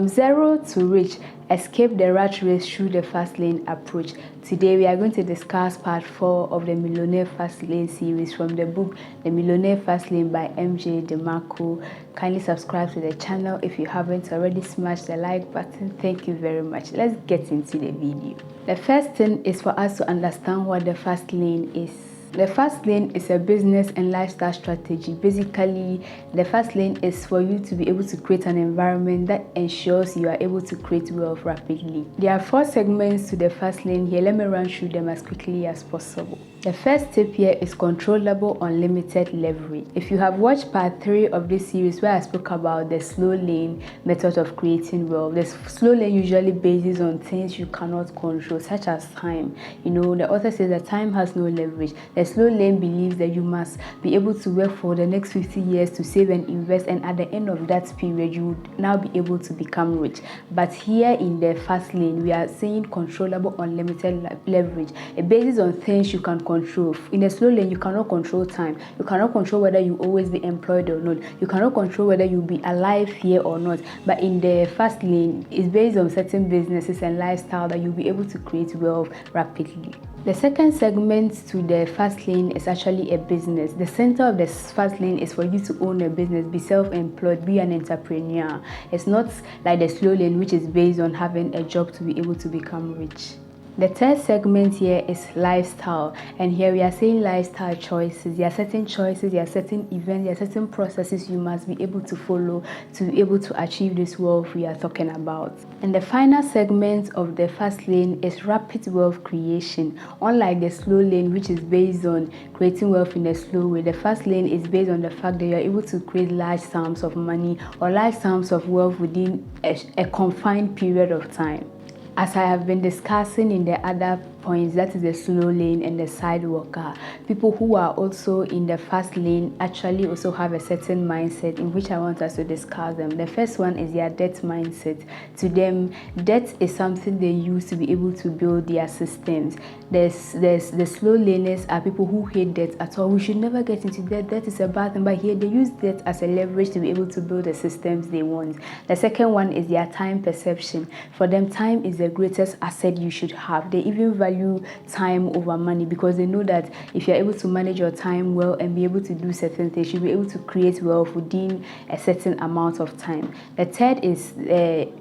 zero to rich, escape the rat race through the Fastlane approach. Today we are going to discuss part 4 of the Millionaire Fastlane series from the book The Millionaire Fastlane by MJ DeMarco. Kindly subscribe to the channel if you haven't already. Smash the like button. Thank you very much. Let's get into the video. The first thing is for us to understand what the Fastlane is. The Fastlane is a business and lifestyle strategy. Basically, the Fastlane is for you to be able to create an environment that ensures you are able to create wealth rapidly. There are 4 segments to the Fastlane here. Let me run through them as quickly as possible. The first tip here is controllable unlimited leverage. If you have watched part 3 of this series where I spoke about the slow lane method of creating wealth, the slow lane usually bases on things you cannot control, such as time. You know, the author says that time has no leverage. The slow lane believes that you must be able to work for the next 50 years to save and invest, and at the end of that period, you would now be able to become rich. But here in the fast lane, we are saying controllable unlimited leverage. It bases on things you can control. In the slow lane, you cannot control time. You cannot control whether you always be employed or not. You cannot control whether you'll be alive here or not. But in the fast lane, it's based on certain businesses and lifestyle that you'll be able to create wealth rapidly. The second segment to the fast lane is actually a business. The center of the fast lane is for you to own a business, be self-employed, be an entrepreneur. It's not like the slow lane, which is based on having a job to be able to become rich. The third segment here is lifestyle, and here we are saying lifestyle choices. There are certain choices, there are certain events, there are certain processes you must be able to follow to be able to achieve this wealth we are talking about. And the final segment of the fast lane is rapid wealth creation. Unlike the slow lane, which is based on creating wealth in a slow way, the fast lane is based on the fact that you are able to create large sums of money or large sums of wealth within a confined period of time. As I have been discussing in the other points, that is the slow lane and the sidewalker. People who are also in the fast lane actually also have a certain mindset in which I want us to discuss them. The first one is their debt mindset. To them, debt is something they use to be able to build their systems. There's the slow laners are people who hate debt at all. We should never get into debt. Debt is a bad thing, but here they use debt as a leverage to be able to build the systems they want. The second one is their time perception. For them, time is the greatest asset you should have. They even value time over money because they know that if you're able to manage your time well and be able to do certain things, you'll be able to create wealth within a certain amount of time. The third is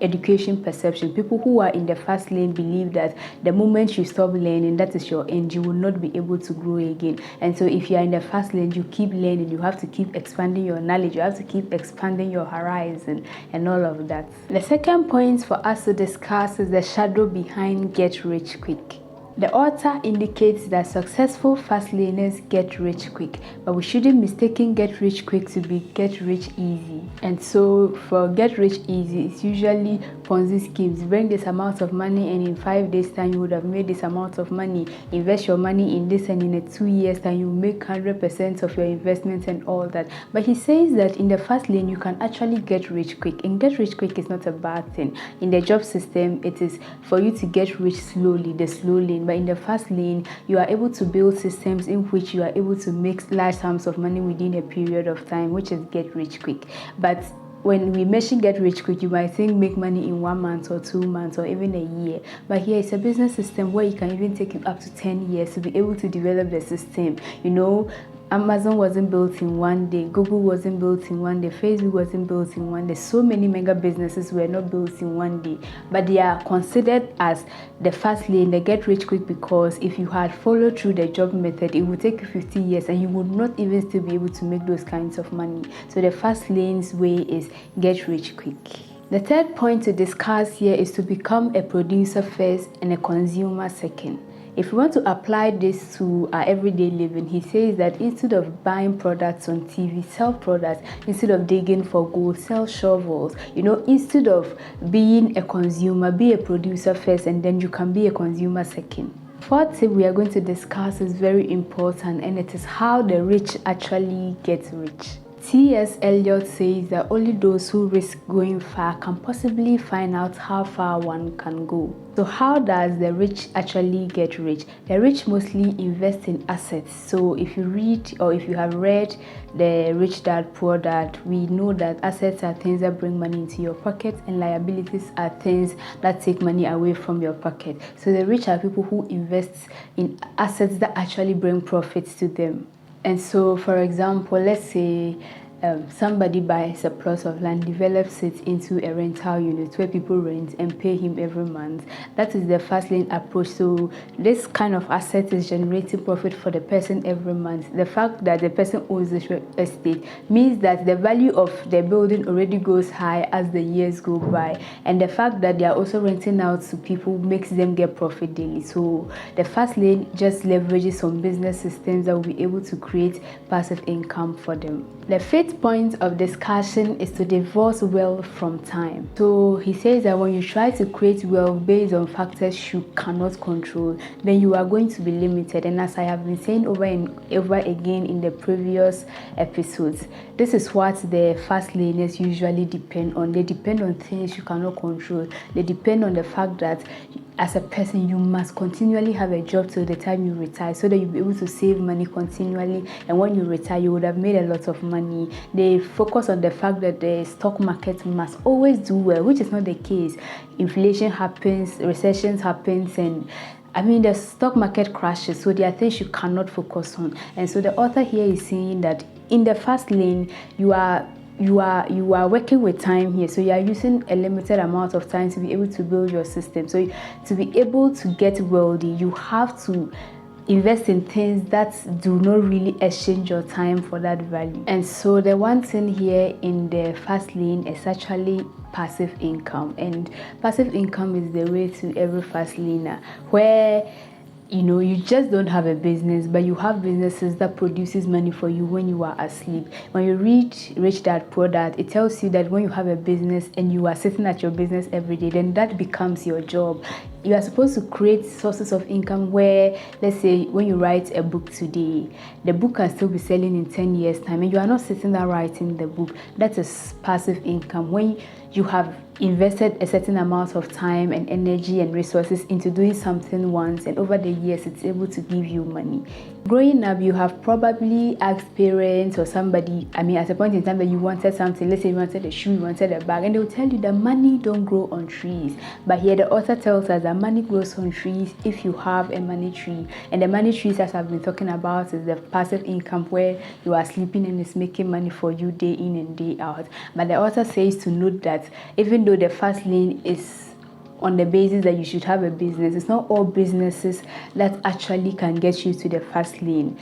education perception. People who are in the fast lane believe that the moment you stop learning, that is your end. You will not be able to grow again. And so if you're in the fast lane, you keep learning. You have to keep expanding your knowledge. You have to keep expanding your horizon and all of that. The second point for us to discuss is the shadow behind get rich quick. The author indicates that successful fast laners get rich quick, but we shouldn't mistake get rich quick to be get rich easy. And so for get rich easy, it's usually Ponzi schemes. Bring this amount of money and in 5 days time you would have made this amount of money. Invest your money in this and in a 2 years time you make 100% of your investments and all that. But he says that in the fast lane you can actually get rich quick, and get rich quick is not a bad thing. In the job system, it is for you to get rich slowly, the slow lane. But in the fast lane, you are able to build systems in which you are able to make large sums of money within a period of time, which is get rich quick. But when we mention get rich quick, you might think make money in 1 month or 2 months or even a year. But here it's a business system where it can even take you up to 10 years to be able to develop the system. You know, Amazon wasn't built in 1 day, Google wasn't built in 1 day, Facebook wasn't built in 1 day. So many mega businesses were not built in 1 day, but they are considered as the fast lane, they get rich quick, because if you had followed through the job method, it would take you 50 years and you would not even still be able to make those kinds of money. So the fast lane's way is get rich quick. The third point to discuss here is to become a producer first and a consumer second. If we want to apply this to our everyday living, he says that instead of buying products on TV, sell products. Instead of digging for gold, sell shovels. You know, instead of being a consumer, be a producer first and then you can be a consumer second. Fourth tip we are going to discuss is very important, and it is how the rich actually get rich. T.S. Eliot says that only those who risk going far can possibly find out how far one can go. So how does the rich actually get rich? The rich mostly invest in assets. So if you read or if you have read the Rich Dad Poor Dad, we know that assets are things that bring money into your pocket and liabilities are things that take money away from your pocket. So the rich are people who invest in assets that actually bring profits to them. And so, for example, let's say somebody buys a plot of land, develops it into a rental unit where people rent and pay him every month. That is the Fastlane approach. So this kind of asset is generating profit for the person every month. The fact that the person owns the real estate means that the value of the building already goes high as the years go by, and the fact that they are also renting out to people makes them get profit daily. So the Fastlane just leverages some business systems that will be able to create passive income for them. The fifth point of discussion is to divorce wealth from time. So he says that when you try to create wealth based on factors you cannot control, then you are going to be limited. And as I have been saying over and over again in the previous episodes, this is what the fast laners usually depend on. They depend on things you cannot control. They depend on the fact that as a person, you must continually have a job till the time you retire so that you'll be able to save money continually. And when you retire, you would have made a lot of money. They focus on the fact that the stock market must always do well, which is not the case. Inflation happens, recessions happens, and the stock market crashes. So there are things you cannot focus on. And so the author here is saying that in the fast lane, you are working with time here, so you are using a limited amount of time to be able to build your system. So to be able to get wealthy, you have to invest in things that do not really exchange your time for that value. And so the one thing here in the fast lane is actually passive income, and passive income is the way to every fast laner, where you just don't have a business, but you have businesses that produces money for you when you are asleep. When you read Rich Dad Poor Dad, it tells you that when you have a business and you are sitting at your business every day, then that becomes your job. You are supposed to create sources of income where, let's say, when you write a book today, the book can still be selling in 10 years' time, and you are not sitting there writing the book. That is passive income. When you have invested a certain amount of time and energy and resources into doing something once, and over the years it's able to give you money. Growing up, you have probably asked parents or somebody, at a point in time that you wanted something, let's say you wanted a shoe, you wanted a bag, and they will tell you that money don't grow on trees. But here the author tells us that money grows on trees if you have a money tree. And the money trees, as I've been talking about, is the passive income where you are sleeping and it's making money for you day in and day out. But the author says to note that even though the fast lane is on the basis that you should have a business, it's not all businesses that actually can get you to the fast lane.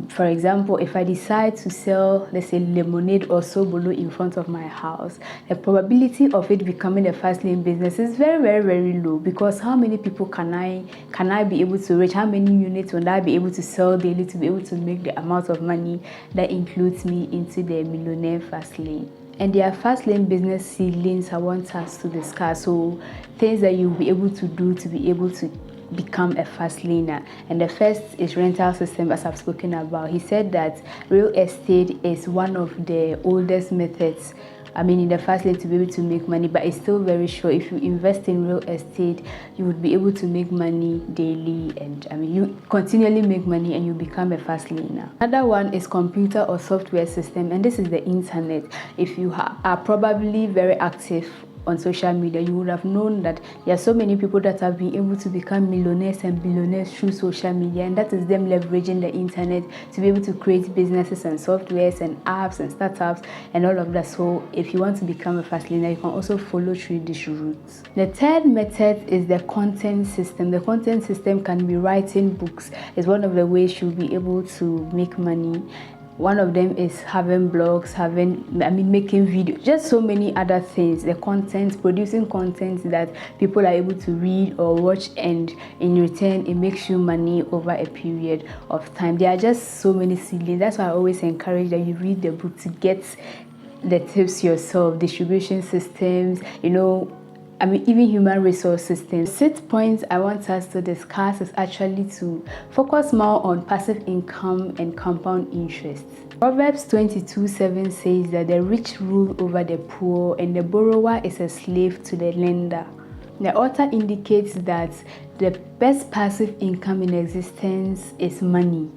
For example, if I decide to sell, let's say, lemonade or sobolo in front of my house, the probability of it becoming a fast lane business is very, very, very low, because how many people can I be able to reach? How many units will I be able to sell daily to be able to make the amount of money that includes me into the millionaire fast lane? And there are fast lane business seedlings I want us to discuss. So things that you'll be able to do to be able to become a fast laner. And the first is rental system, as I've spoken about. He said that real estate is one of the oldest methods in the fast lane to be able to make money, but it's still very sure. If you invest in real estate, you would be able to make money daily, and you continually make money and you become a fast laner. Another one is computer or software system, and this is the internet. If you are probably very active on social media, you would have known that there are so many people that have been able to become millionaires and billionaires through social media, and that is them leveraging the internet to be able to create businesses and softwares and apps and startups and all of that. So if you want to become a fast learner, you can also follow through these routes. The third method is the content system. The content system can be writing books. It's one of the ways you'll be able to make money. One of them is having blogs, making videos, just so many other things. The content, producing content that people are able to read or watch, and in return, it makes you money over a period of time. There are just so many seedlings. That's why I always encourage that you read the book to get the tips yourself, distribution systems, even human resource systems. 6th point I want us to discuss is actually to focus more on passive income and compound interest. Proverbs 22:7 says that the rich rule over the poor and the borrower is a slave to the lender. The author indicates that the best passive income in existence is money,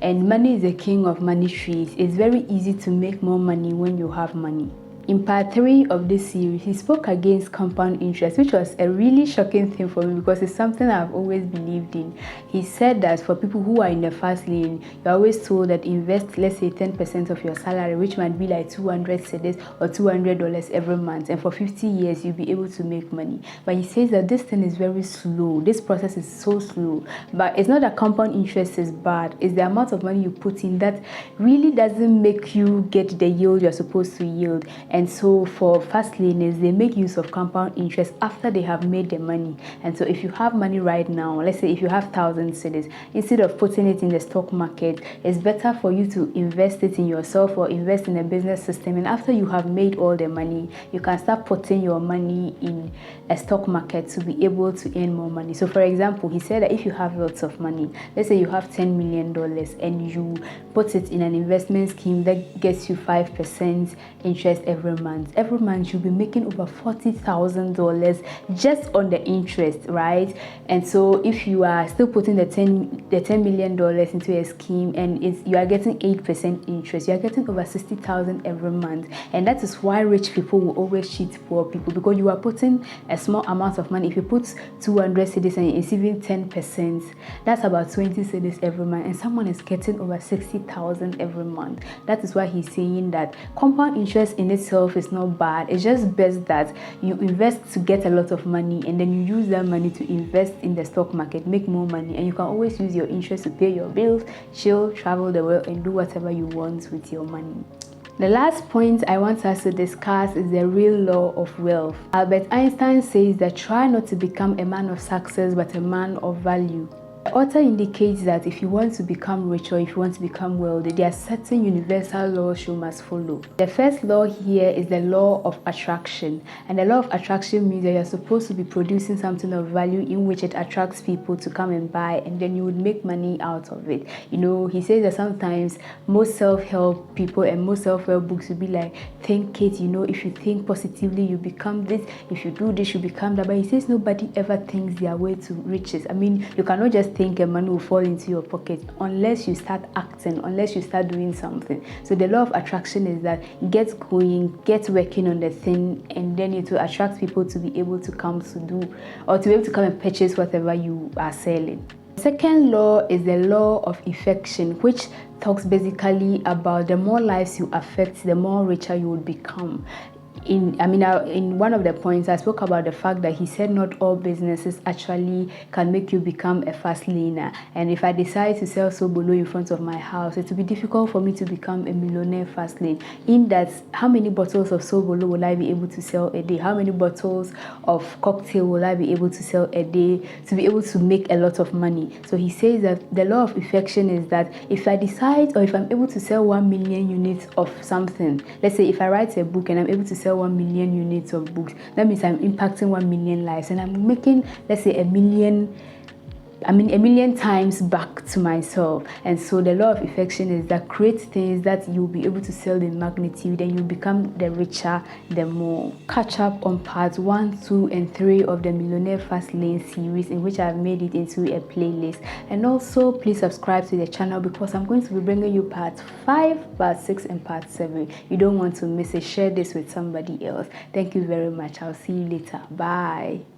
and money is the king of money trees. It's very easy to make more money when you have money. In part 3 of this series, he spoke against compound interest, which was a really shocking thing for me because it's something I've always believed in. He said that for people who are in the fast lane, you're always told that invest, let's say 10% of your salary, which might be like 200 cedis or $200 every month, and for 50 years you'll be able to make money. But he says that this thing is very slow. This process is so slow. But it's not that compound interest is bad, it's the amount of money you put in that really doesn't make you get the yield you're supposed to yield. And so for fast laners, they make use of compound interest after they have made the money. And so if you have money right now, let's say if you have 1,000 cedis, instead of putting it in the stock market, it's better for you to invest it in yourself or invest in a business system. And after you have made all the money, you can start putting your money in a stock market to be able to earn more money. So for example, he said that if you have lots of money, let's say you have $10 million and you put it in an investment scheme that gets you 5% interest every month you'll be making over $40,000 just on the interest, right? And so if you are still putting the $10 million into a scheme and you are getting 8% interest, you are getting over $60,000 every month. And that is why rich people will always cheat poor people, because you are putting a small amount of money. If you put 200 cedis and you're receiving 10%, that's about 20 cedis every month, and someone is getting over 60,000 every month. That is why he's saying that compound interest in itself is not bad. It's just best that you invest to get a lot of money, and then you use that money to invest in the stock market, make more money, and you can always use your interest to pay your bills, chill, travel the world, and do whatever you want with your money. The last point I want us to discuss is the real law of wealth. Albert Einstein says that try not to become a man of success, but a man of value. The author indicates that if you want to become rich or if you want to become wealthy, there are certain universal laws you must follow. The first law here is the law of attraction. And the law of attraction means that you're supposed to be producing something of value in which it attracts people to come and buy, and then you would make money out of it. You know, he says that sometimes most self-help people and most self-help books will be like, think it, you know, if you think positively, you become this. If you do this, you become that. But he says nobody ever thinks their way to riches. I mean, you cannot just think a money will fall into your pocket unless you start acting, unless you start doing something. So the law of attraction is that get going, get working on the thing, and then it will attract people to be able to come to do, or to be able to come and purchase whatever you are selling. The second law is the law of affection, which talks basically about the more lives you affect, the more richer you will become. In one of the points, I spoke about the fact that he said not all businesses actually can make you become a fast laner. And if I decide to sell sobolo in front of my house, it will be difficult for me to become a millionaire fast lane. In that, how many bottles of sobolo will I be able to sell a day? How many bottles of cocktail will I be able to sell a day to be able to make a lot of money? So he says that the law of affection is that if I decide, or if I'm able to sell 1 million units of something, let's say if I write a book and I'm able to sell 1 million units of books, that means I'm impacting 1 million lives, and I'm making, let's say, a million times back to myself. And so the law of affection is that create things that you'll be able to sell in magnitude, and you become the richer the more. Catch up on parts 1, 2, and 3 of the Millionaire Fastlane series, in which I've made it into a playlist. And also please subscribe to the channel, because I'm going to be bringing you part 5, part 6, and part 7. You don't want to miss it. Share this with somebody else. Thank you very much. I'll see you later. Bye.